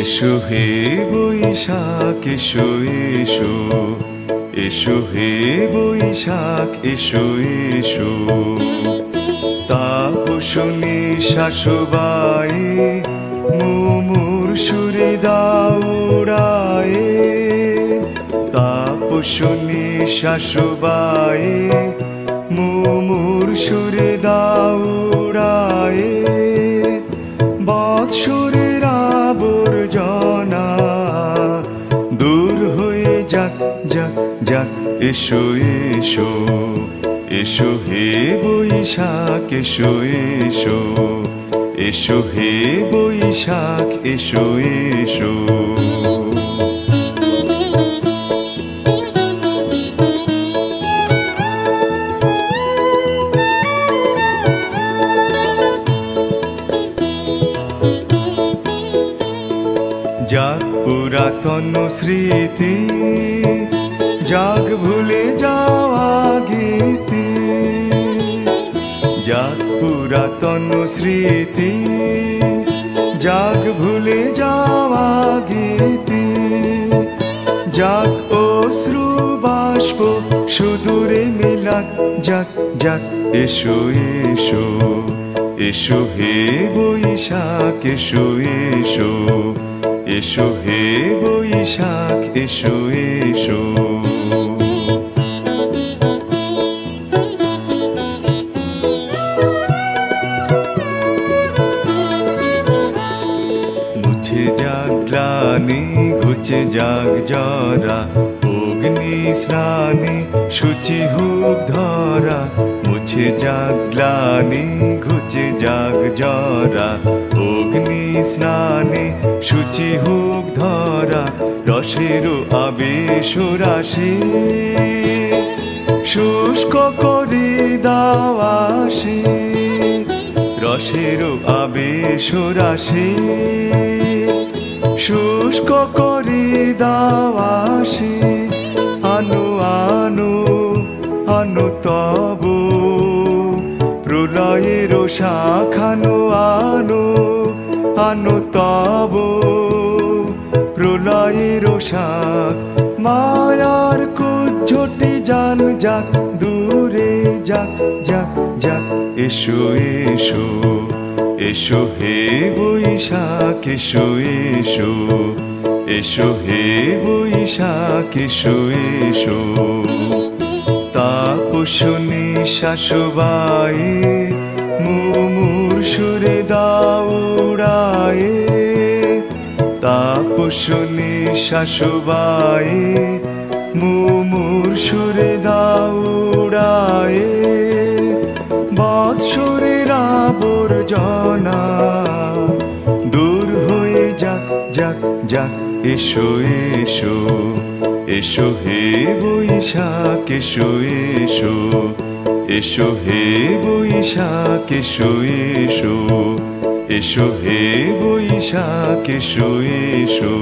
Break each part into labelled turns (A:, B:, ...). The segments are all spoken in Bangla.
A: এসো হে বৈশাখ এসো এসো, এসো হে বৈশাখ এসো এসো। তাপসনী শাশুবায়ে মুমুর সুরে দাউড়ায়ে, তাপসনী শাশুবায়ে মুমুর সুরে দাউড়ায়ে। বৎসরের আবর্জনা দূর হয়ে যাক যাক যাক, এসো এসো, এসো হে বৈশাখ এসো এসো, এসো হে বৈশাখ এসো এসো। যাক পুরাতন স্মৃতি, যাক ভুলে যাওয়া গীতি, যাক পুরাতন স্মৃতি, যাক ভুলে যাওয়া গীতি। যাক অশ্রু বাষ্প সুদূরে মিলাক যাক যাক, এসো এসো, এসো হে বৈশাখ এসো এসো, এসো হে বৈশাখ এসো এসো। মুছে যাক গ্লানি ঘুচে যাক জরা, অগ্নি স্নানে শুচি হোক ধরা। মুছে যাক গ্লানি ঘুচে যাক জরা, অগ্নি স্নানে শুচি হোক ধরা। রসের আবেশ রাশি শুষ্ক করে দাওয়াসি, রসের আবেশ রাশি শুষ্ক করে দাওয়াসি। আনো আনো আনো তব প্রলয়ের শাখানো, আনো আনো তব প্রলয়ের শাখ। মায়ার কুজ্ঝটি জান যাক দূরে যাক যাক যাক, এসো এসো, এসো হে বৈশাখ এসো এসো, এসো হে বৈশাখ এসো এসো। তাপসনী শাশুবায়ে মুমুর সুরে দাউড়ায়ে, তাপসনী শাশুবায়ে মুমুর সুরে দাউড়ায়ে। বৎসরের আবর্জনা দূর হয়ে যাক যাক যাক, এসো এসো, এসো হে বৈশাখ এসো এসো, এসো হে বৈশাখ এসো এসো, এসো হে বৈশাখ এসো এসো,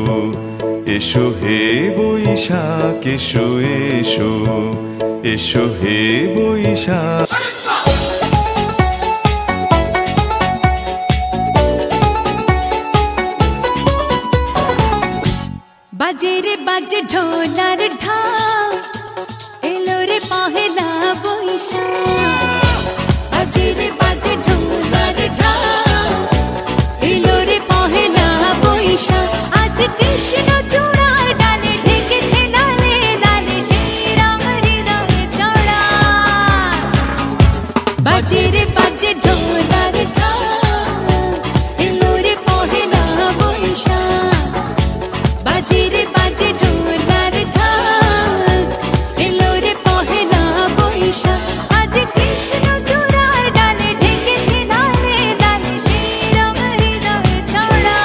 A: এসো হে বৈশাখ এসো এসো, এসো হে বৈশাখ।
B: বাজে রে বাজে ঢোলার ঢাক, এলো রে পহেলা বৈশাখ। বাজে রে বাজে ঢোলার ঢাক, এলো রে পহেলা বৈশাখ। আজ কৃষ্ণ চূড়ার ডালে ঢেকেছে লালে লালে, সেই রং হৃদয়ে চড়া। বাজে রে বাজে ঢোলার ঢাক, এলো রে পহেলা বৈশাখ। বাজে রে বাজে ঢোলার ঢাক, এলো রে পহেলা বৈশাখ। আজ কৃষ্ণ চূড়ার ডালে ঢেকেছে লালে লালে, সেই রং হৃদয়ে চড়া।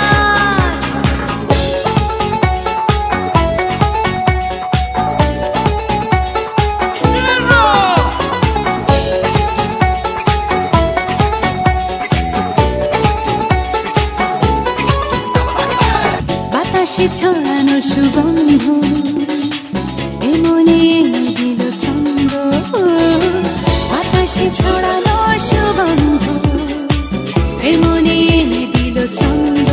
B: বাতাসে ছড়ানো সুগন্ধ এমনি এনে দিল ছন্দ। বাতাসে ছড়ানো সুগন্ধ এমনি এনে দিল ছন্দ।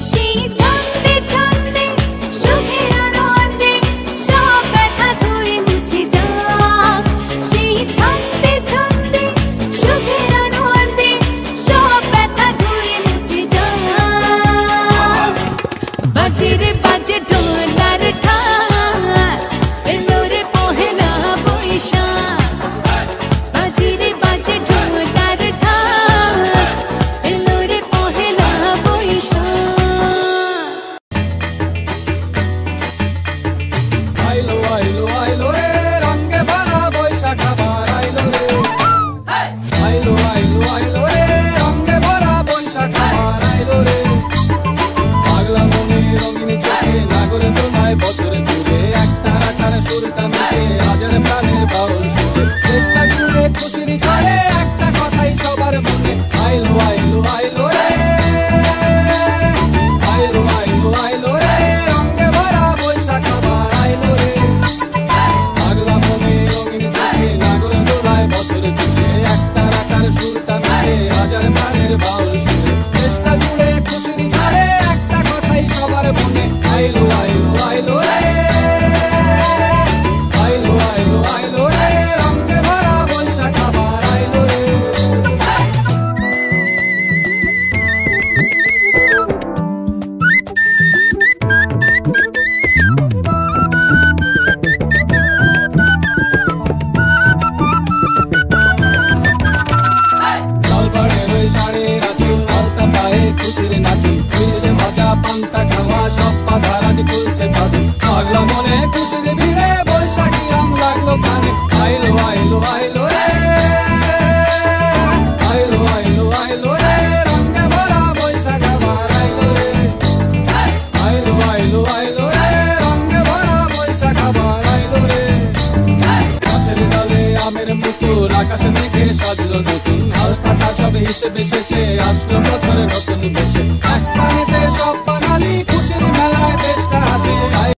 B: সেই ছন্দে
C: এলো আইলো রে রঙে ভরা বৈশাখ আবার আইলো রে গাছের ডালে আমের মুকুল আকাশে মেঘে সাজলো নতুন হালকা সব হিসেবে শেষে আসলো